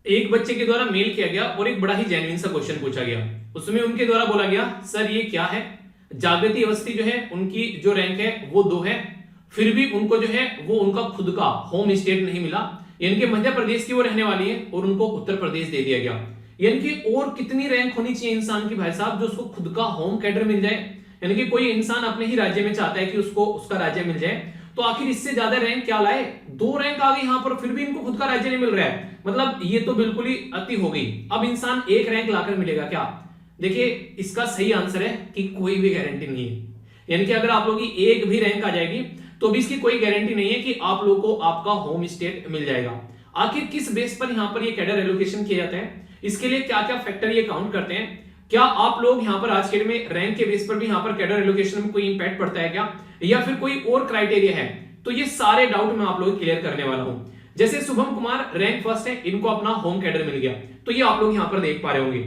एक बच्चे के द्वारा मेल किया गया और एक बड़ा ही जेन्युइन सा क्वेश्चन पूछा गया। उसमें उनके द्वारा बोला गया, सर ये क्या है, जागृति अवस्थी जो है उनकी जो रैंक है वो 2 है, फिर भी उनको जो है वो उनका खुद का होम स्टेट नहीं मिला, यानी कि मध्य प्रदेश की वो रहने वाली है और उनको उत्तर प्रदेश दे दिया गया। यानी कि और कितनी रैंक होनी चाहिए इंसान की भाई साहब, जो उसको खुद का होम कैडर मिल जाए। यानी कि कोई इंसान अपने ही राज्य में चाहता है कि उसको उसका राज्य मिल जाए, तो आखिर इससे ज्यादा रैंक क्या लाए। 2 रैंक आ गई यहां पर, फिर भी इनको खुद का राज्य नहीं मिल रहा है, मतलब ये तो बिल्कुल ही अति हो गई। अब इंसान 1 रैंक लाकर मिलेगा क्या? देखिए इसका सही आंसर है कि कोई भी गारंटी नहीं है। यानी कि अगर आप लोगों की 1 भी रैंक आ जाएगी तो भी इसकी कोई गारंटी नहीं है कि आप लोगों को आपका होम स्टेट मिल जाएगा। आखिर किस बेस पर यहां पर ये कैडर एलोकेशन किया जाता है, इसके लिए क्या क्या फैक्टर ये काउंट करते हैं, क्या आप लोग यहां पर आज के डेट में रैंक के बेस पर भी यहां पर कैडर एलोकेशन में कोई इंपैक्ट पड़ता है क्या, या फिर कोई और क्राइटेरिया है, तो ये सारे डाउट मैं आप लोगों को क्लियर करने वाला हूं। जैसे शुभम कुमार रैंक फर्स्ट है, इनको अपना होम कैडर मिल गया, तो ये आप लोग यहां पर देख पा रहे होंगे।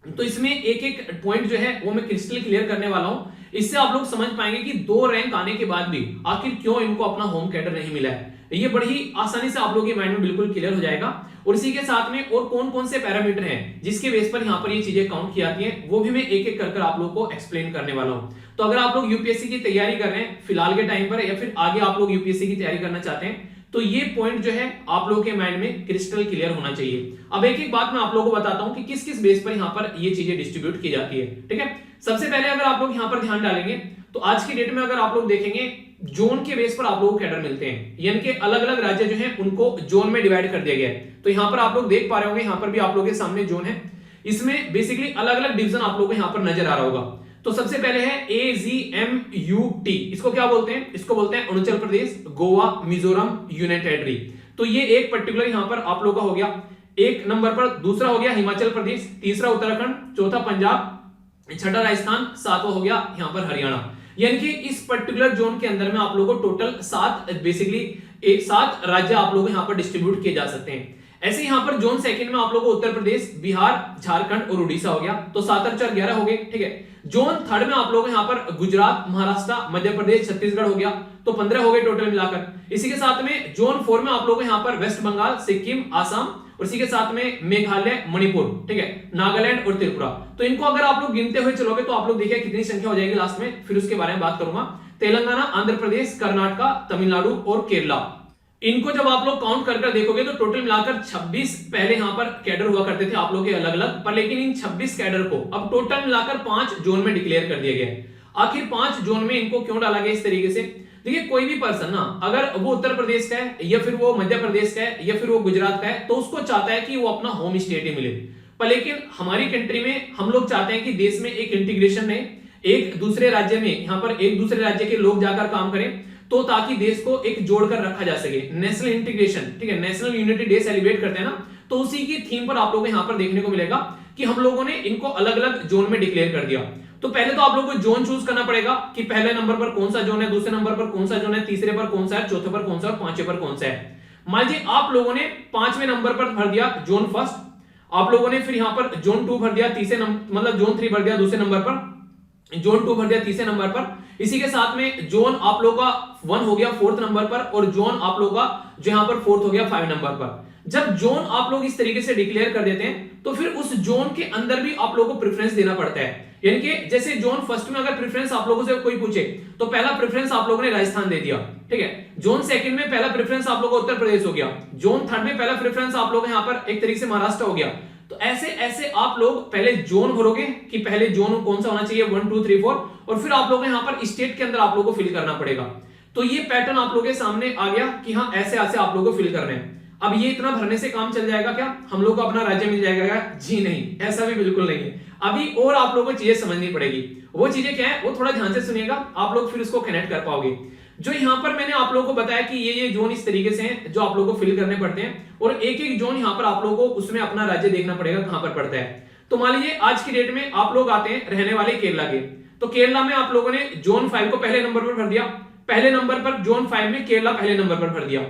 तो इसमें एक एक पॉइंट जो है वो मैं क्रिस्टल क्लियर करने वाला हूं, इससे आप लोग समझ पाएंगे कि 2 रैंक आने के बाद भी आखिर क्यों इनको अपना होम कैडर नहीं मिला है। ये बड़ी ही आसानी से आप लोगों के माइंड में बिल्कुल क्लियर हो जाएगा। और इसी के साथ में और कौन कौन से पैरामीटर हैं जिसके बेस पर यहां पर ये चीजें काउंट की जाती हैं, वो भी मैं एक एक कर आप लोगों को एक्सप्लेन करने वाला हूं। तो अगर आप लोग यूपीएससी की तैयारी कर रहे हैं फिलहाल के टाइम पर, या फिर आगे आप लोग यूपीएससी की तैयारी करना चाहते हैं, तो ये पॉइंट जो है आप लोगों के माइंड में क्रिस्टल क्लियर होना चाहिए। अब एक एक बात मैं आप लोगों को बताता हूं कि किस किस बेस पर यहां पर ये चीजें डिस्ट्रीब्यूट की जाती है। ठीक है, सबसे पहले अगर आप लोग यहां पर ध्यान डालेंगे तो आज की डेट में अगर आप लोग देखेंगे जोन के बेस पर आप लोगों को कैडर मिलते हैं, यानी कि अलग अलग राज्य जो है उनको जोन में डिवाइड कर दिया गया है। तो यहां पर आप लोग देख पा रहे होंगे, यहां पर भी आप लोगों के सामने जोन है, इसमें बेसिकली अलग अलग डिवीजन आप लोगों को यहां पर नजर आ रहा होगा। तो सबसे पहले है AGMUT, इसको क्या बोलते हैं, इसको बोलते हैं अरुणाचल प्रदेश, गोवा, मिजोरम, यूनियन टेरिटरी। तो ये एक पर्टिकुलर यहां पर आप लोगों का हो गया 1 नंबर पर, दूसरा हो गया हिमाचल प्रदेश, तीसरा उत्तराखंड, चौथा पंजाब, छठा राजस्थान, 7वां हो गया यहां पर हरियाणा। यानी कि इस पर्टिकुलर जोन के अंदर में आप लोगों को टोटल 7 बेसिकली 7 राज्य आप लोगों को यहां पर डिस्ट्रीब्यूट किए जा सकते हैं। ऐसे यहां पर जोन सेकंड में आप लोगों को उत्तर प्रदेश, बिहार, झारखंड और उड़ीसा हो गया, तो 7 और 4 11 हो गए। ठीक है, जोन थर्ड में आप लोग यहां पर गुजरात, महाराष्ट्र, मध्य प्रदेश, छत्तीसगढ़ हो गया, तो 15 हो गए टोटल मिलाकर। इसी के साथ में जोन 4 में आप लोग यहां पर वेस्ट बंगाल, सिक्किम, आसाम, और इसी के साथ में मेघालय, मणिपुर, ठीक है, नागालैंड और त्रिपुरा। तो इनको अगर आप लोग गिनते हुए चलोगे तो आप लोग देखिए कितनी संख्या हो जाएगी लास्ट में, फिर उसके बारे में बात करूंगा। तेलंगाना, आंध्र प्रदेश, कर्नाटक, तमिलनाडु और केरला, इनको जब आप लोग काउंट कर देखोगे तो टोटल मिलाकर 26 पहले यहां पर कैडर हुआ करते थे आप लोग के अलग अलग, पर लेकिन इन 26 कैडर को अब टोटल मिलाकर 5 जोन में डिक्लेयर कर दिया गया है। आखिर 5 जोन में इनको क्यों डाला गया इस तरीके से? देखिए कोई भी पर्सन ना, अगर वो उत्तर प्रदेश का है या फिर वो मध्य प्रदेश का है या फिर वो गुजरात का है, तो उसको चाहता है कि वो अपना होम स्टेट ही मिले। पर लेकिन हमारी कंट्री में हम लोग चाहते हैं कि देश में एक इंटीग्रेशन है, एक दूसरे राज्य में यहां पर एक दूसरे राज्य के लोग जाकर काम करें, तो ताकि देश को एक जोड़कर रखा जा सके, नेशनल इंटीग्रेशन। ठीक है, नेशनल यूनिटी डे सेलिब्रेट करते हैं ना, तो उसी की थीम पर आप लोगों को यहां पर देखने को मिलेगा कि हम लोगों ने इनको अलग अलग जोन में डिक्लेयर कर दिया। तो पहले तो आप लोगों को जोन चूज करना पड़ेगा कि पहले नंबर पर कौन सा जोन है, दूसरे नंबर पर कौन सा जोन है, तीसरे पर कौन सा है, चौथे पर कौन सा और 5वें पर कौन सा है। मान लीजिए आप लोगों ने 5वें नंबर पर भर दिया जोन फर्स्ट, आप लोगों ने फिर यहां पर जोन 2 भर दिया तीसरे नंबर, मतलब जोन 3 भर दिया दूसरे नंबर पर, जोन 2 भर दिया तीसरे नंबर पर। इसी के साथ में जोन आप लोगों का 1 हो गया 4th नंबर पर, और जोन आप लोगों का जो यहां पर 4th हो गया 5 नंबर पर। जब जोन आप लोग इस तरीके से डिक्लेयर कर देते हैं तो फिर उस जोन के अंदर भी आप लोगों को प्रेफरेंस देना पड़ता है। यानी कि जैसे जोन फर्स्ट में अगर प्रेफरेंस आप लोगों से कोई पूछे तो पहला प्रेफरेंस आप लोगों ने राजस्थान दे दिया। ठीक है, जोन सेकंड में पहला प्रेफरेंस आप लोगों को उत्तर प्रदेश हो गया, जोन थर्ड में पहला प्रेफरेंस आप लोग यहां पर एक तरीके से महाराष्ट्र हो गया। तो ऐसे ऐसे आप लोग पहले जोन भरोगे कि पहले जोन कौन सा होना चाहिए 1 2 3 4, और फिर आप लोग यहां पर स्टेट के अंदर आप लोगों को फिल करना पड़ेगा। तो ये पैटर्न आप लोगों के सामने आ गया कि हाँ ऐसे ऐसे आप लोगों को फिल करना है। अब ये इतना भरने से काम चल जाएगा क्या, हम लोग को अपना राज्य मिल जाएगा क्या? जी नहीं, ऐसा भी बिल्कुल नहीं है। अभी और आप लोगों को चीजें समझनी पड़ेगी। वो चीजें क्या है वो थोड़ा ध्यान से सुनिएगा, आप लोग फिर उसको कनेक्ट कर पाओगे। जो यहाँ पर मैंने आप लोगों को बताया कि ये जोन इस तरीके से हैं जो आप लोगों को फिल करने पड़ते हैं, और एक एक जोन यहाँ पर आप लोगों को उसमें अपना राज्य देखना पड़ेगा कहां पर पड़ता है। तो मान लीजिए आज की डेट में आप लोग आते हैं रहने वाले केरला के, तो केरला में आप लोगों ने जोन 5 को पहले नंबर पर भर दिया, पहले नंबर पर जोन 5 में केरला पहले नंबर पर भर दिया।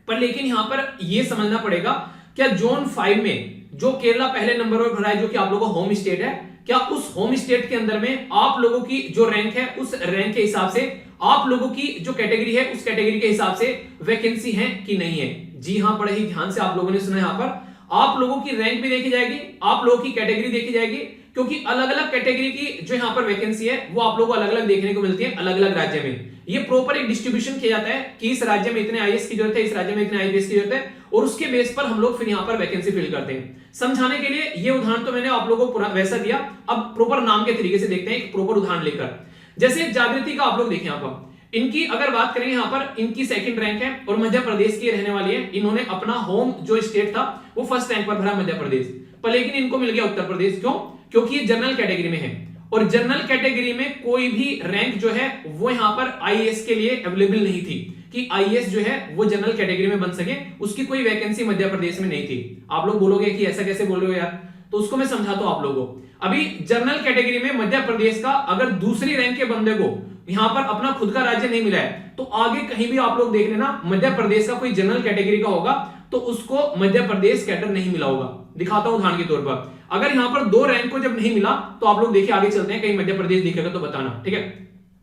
पर लेकिन यहां पर यह समझना पड़ेगा क्या जोन 5 में जो केरला पहले नंबर पर भरा है, जो कि आप लोगों का होम स्टेट है, क्या उस होम स्टेट के अंदर में आप लोगों की जो रैंक है उस रैंक के हिसाब से आप लोगों की जो कैटेगरी है उस कैटेगरी के हिसाब से वैकेंसी है कि नहीं है? जी हां, बड़े ही ध्यान से आप लोगों ने सुना। यहां पर आप लोगों की रैंक भी देखी जाएगी, आप लोगों की कैटेगरी देखी जाएगी, क्योंकि अलग अलग कैटेगरी की जो यहाँ पर वैकेंसी है वो आप लोगों को अलग अलग देखने को मिलती है अलग अलग राज्य में। ये प्रॉपर एक डिस्ट्रीब्यूशन किया जाता है कि इस राज्य में इतने आईएएस की जरूरत है, इस राज्य में इतने आईपीएस की जरूरत है, और उसके बेस पर हम लोग फिर यहाँ पर वैकेंसी फिल करते हैं। समझाने के लिए ये उदाहरण तो मैंने आप लोगों को वैसा दिया, अब प्रॉपर नाम के तरीके से देखते हैं एक प्रॉपर उदाहरण लेकर। जैसे जागृति का आप लोग देखें, यहाँ पर इनकी अगर बात करें, यहाँ पर इनकी सेकंड रैंक है और मध्य प्रदेश की रहने वाली है। इन्होंने अपना होम जो स्टेट था वो फर्स्ट रैंक पर भरा मध्य प्रदेश पर, लेकिन इनको मिल गया उत्तर प्रदेश। क्यों? क्योंकि ये जनरल कैटेगरी में है, और जनरल कैटेगरी में कोई भी रैंक जो है वो यहाँ पर आईएएस के लिए अवेलेबल नहीं थी कि आईएएस जो है वो जनरल कैटेगरी में बन सके, उसकी कोई वैकेंसी मध्य प्रदेश में नहीं थी। आप लोग बोलोगे कि ऐसा कैसे बोल रहे हो यार, तो उसको मैं समझाता हूं आप लोगों को। अभी जनरल कैटेगरी में मध्य प्रदेश का अगर दूसरी रैंक के बंदे को यहां पर अपना खुद का राज्य नहीं मिला है, तो आगे कहीं भी आप लोग देख लेना मध्य प्रदेश का कोई जनरल कैटेगरी का होगा तो उसको मध्य प्रदेश कैडर नहीं मिला होगा। दिखाता हूं उदाहरण के तौर पर, अगर यहां पर 2 रैंक को जब नहीं मिला तो आप लोग देखिए, आगे चलते हैं, कहीं मध्य प्रदेश दिखेगा तो बताना, ठीक है।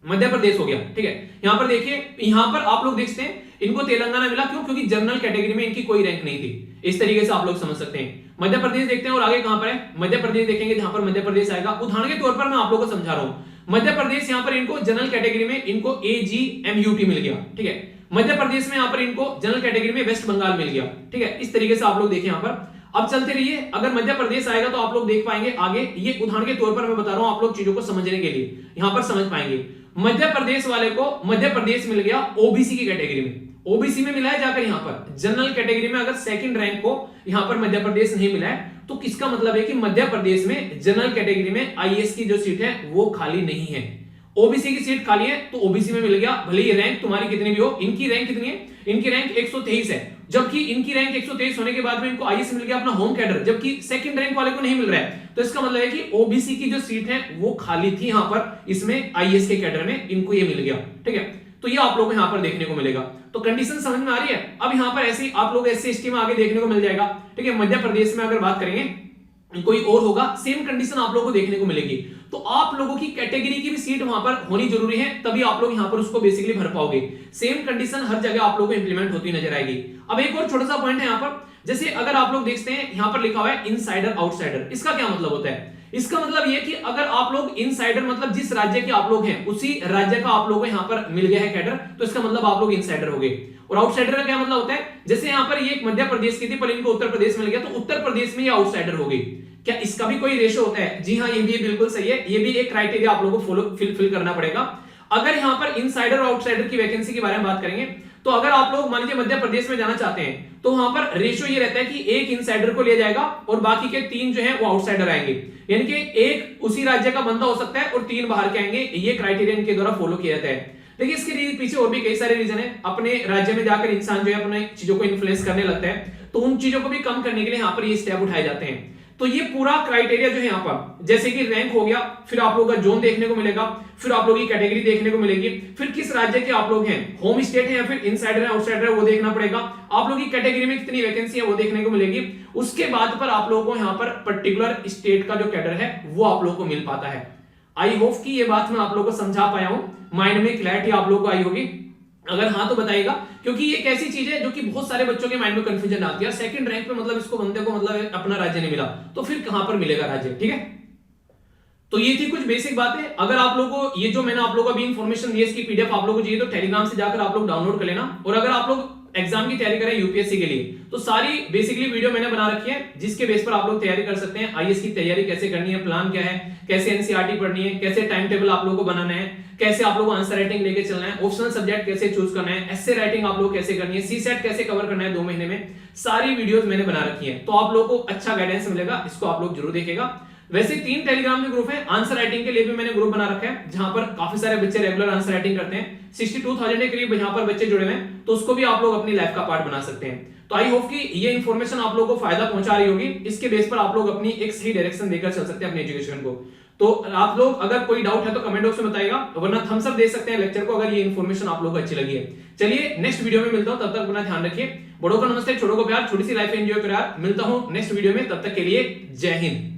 मध्य प्रदेश हो गया, ठीक है। यहां पर देखिए, यहां पर आप लोग देखते हैं इनको तेलंगाना मिला। क्यों? क्योंकि जनरल कैटेगरी में इनकी कोई रैंक नहीं थी। इस तरीके से आप लोग समझ सकते हैं। मध्य प्रदेश देखते हैं, और आगे कहां पर है मध्य प्रदेश देखेंगे, जहां पर मध्य प्रदेश आएगा। उदाहरण के तौर पर मैं आप लोगों को समझा रहा हूं, मध्य प्रदेश यहां पर इनको जनरल कैटेगरी में इनको AGMUT मिल गया, ठीक है। मध्य प्रदेश में यहां पर इनको जनरल कैटेगरी में वेस्ट बंगाल मिल गया, ठीक है। इस तरीके से आप लोग देखें यहां पर। अब चलते रहिए, अगर मध्य प्रदेश आएगा तो आप लोग देख पाएंगे आगे। ये उदाहरण के तौर पर मैं बता रहा हूं आप लोग चीजों को समझने के लिए, यहां पर समझ पाएंगे। मध्य प्रदेश वाले को मध्य प्रदेश मिल गया ओबीसी की कैटेगरी में, ओबीसी में मिला है जाकर यहां पर। जनरल कैटेगरी में अगर सेकंड रैंक को यहां पर मध्य प्रदेश नहीं मिला है, तो किसका मतलब है कि मध्य प्रदेश में जनरल कैटेगरी में आईएएस की जो सीट है वो खाली नहीं है। ओबीसी की सीट खाली है तो ओबीसी में मिल गया, भले ही रैंक तुम्हारी कितनी भी हो। इनकी रैंक कितनी है? इनकी रैंक 123 है, जबकि इनकी रैंक 123 होने के बाद में इनको आईएएस मिल गया अपना होम कैडर, जबकि सेकंड रैंक वाले को नहीं मिल रहा है। तो इसका मतलब है कि ओबीसी की जो सीट है वो खाली थी यहां पर, इसमें आईएएस के कैडर में इनको ये मिल गया, ठीक है। तो ये आप लोगों को यहां पर देखने को मिलेगा। तो कंडीशन समझ में आ रही है। अब यहां पर ऐसे आप लोग एससी एसटी में आगे देखने को मिल जाएगा, ठीक है। मध्य प्रदेश में अगर बात करेंगे कोई और होगा, सेम कंडीशन आप लोगों को देखने को मिलेगी। तो आप लोगों की कैटेगरी की भी सीट वहां पर होनी जरूरी है, तभी आप लोग यहां पर उसको बेसिकली भर पाओगे। सेम कंडीशन हर जगह आप लोगों को इंप्लीमेंट होती नजर आएगी। अब एक और छोटा सा पॉइंट है यहां पर, जैसे अगर आप लोग देखते हैं यहां पर लिखा हुआ है इनसाइडर आउटसाइडर। इसका क्या मतलब होता है? इसका मतलब यह कि अगर आप लोग इनसाइडर मतलब जिस राज्य के आप लोग हैं उसी राज्य का आप लोगों को यहां पर मिल गया है कैडर, तो इसका मतलब आप लोग इनसाइडर हो गए। और आउटसाइडर का क्या मतलब होता है? जैसे यहां पर ये मध्य प्रदेश की थी पर इनको उत्तर प्रदेश मिल गया, तो उत्तर प्रदेश में ये आउटसाइडर हो गई। क्या इसका भी कोई रेशो होता है? जी हाँ, ये भी बिल्कुल सही है। ये भी एक क्राइटेरिया आप लोगों को फॉलो फिल करना पड़ेगा। अगर यहां पर इनसाइडर और आउटसाइडर की वैकेंसी के बारे में बात करेंगे, तो अगर आप लोग मान लीजिए मध्य प्रदेश में जाना चाहते हैं, तो वहां पर रेशो ये रहता है कि एक इनसाइडर को लिया जाएगा और बाकी के 3 जो है वो आउटसाइडर आएंगे। यानी कि एक उसी राज्य का बंदा हो सकता है और 3 बाहर के आएंगे। ये क्राइटेरिया इनके द्वारा फॉलो किया जाता है। लेकिन इसके पीछे और भी कई सारे रीजन है। अपने राज्य में जाकर इंसान जो है अपने चीजों को इन्फ्लुएंस करने लगता है, तो उन चीजों को भी कम करने के लिए यहाँ पर ये स्टेप उठाए जाते हैं। तो ये पूरा क्राइटेरिया जो है यहाँ पर, जैसे कि रैंक हो गया, फिर आप लोगों का जोन देखने को मिलेगा, फिर आप लोगों की कैटेगरी देखने को मिलेगी, फिर किस राज्य के आप लोग हैं, होम स्टेट है या फिर इनसाइडर है आउटसाइडर है वो देखना पड़ेगा, आप लोगों की कैटेगरी में कितनी वैकेंसी है वो देखने को मिलेगी। उसके बाद पर आप लोगों को यहाँ पर पर्टिकुलर स्टेट का जो कैडर है वो आप लोगों को मिल पाता है। आई होप कि ये बात मैं आप लोगों को समझा पाया हूं, माइंड में क्लैरिटी आप लोगों को आई होगी। अगर हाँ तो बताइएगा, क्योंकि ये एक ऐसी चीज है जो कि बहुत सारे बच्चों के माइंड में कंफ्यूजन डालती है। सेकंड रैंक पे मतलब इसको बंदे को मतलब अपना राज्य नहीं मिला, तो फिर कहां पर मिलेगा राज्य, ठीक है। तो ये थी कुछ बेसिक बातें। अगर आप लोगों को ये जो मैंने आप लोगों को अभी इन्फॉर्मेशन दी है इसकी पीडीएफ आप लोगों को चाहिए तो टेलीग्राम से जाकर आप लोग डाउनलोड कर लेना। और अगर आप लोग एग्जाम की तैयारी करें यूपीएससी के लिए, तो सारी बेसिकली वीडियो मैंने बना रखी है, जिसके बेस पर आप लोग तैयारी कर सकते हैं। आईएएस की तैयारी कैसे करनी है, प्लान क्या है, कैसे एनसीईआरटी पढ़नी है, कैसे टाइम टेबल आप लोगों को बनाना है, कैसे आप लोगों को आंसर राइटिंग लेके चलना है, ऑप्शनल सब्जेक्ट कैसे चूज करना है, एस्से राइटिंग आप लोग कैसे करनी है, सीसेट कैसे कवर करना है 2 महीने में, सारी वीडियोस मैंने बना रखी है। तो आप लोगों को अच्छा गाइडेंस मिलेगा, इसको आप लोग जरूर देखिएगा। वैसे 3 टेलीग्राम में ग्रुप है। आंसर राइटिंग के लिए भी मैंने ग्रुप बना रखा है, जहां पर काफी सारे बच्चे रेगुलर आंसर राइटिंग करते हैं। 62,000 के करीब यहां पर बच्चे जुड़े हुए हैं, तो उसको भी आप लोग अपनी लाइफ का पार्ट बना सकते हैं। तो आई होप कि ये इन्फॉर्मेशन आप लोगों को फायदा पहुंचा रही होगी। इसके बेस पर आप लोग अपनी एक सही डायरेक्शन देकर चल सकते हैं अपने एजुकेशन को। तो आप लोग अगर कोई डाउट है तो कमेंट बॉक्स में बताइएगा, वरना थम्स अप दे सकते हैं लेक्चर को अगर ये इन्फॉर्मेशन आप लोगों को अच्छी लगी है। चलिए नेक्स्ट वीडियो में मिलता हूं, तब तक अपना ध्यान रखिए। बड़ों का नमस्ते, छोटों को प्यार, छोटी सी लाइफ एंजॉय करो यार। मिलता हूं नेक्स्ट वीडियो में, तब तक के लिए जय हिंद।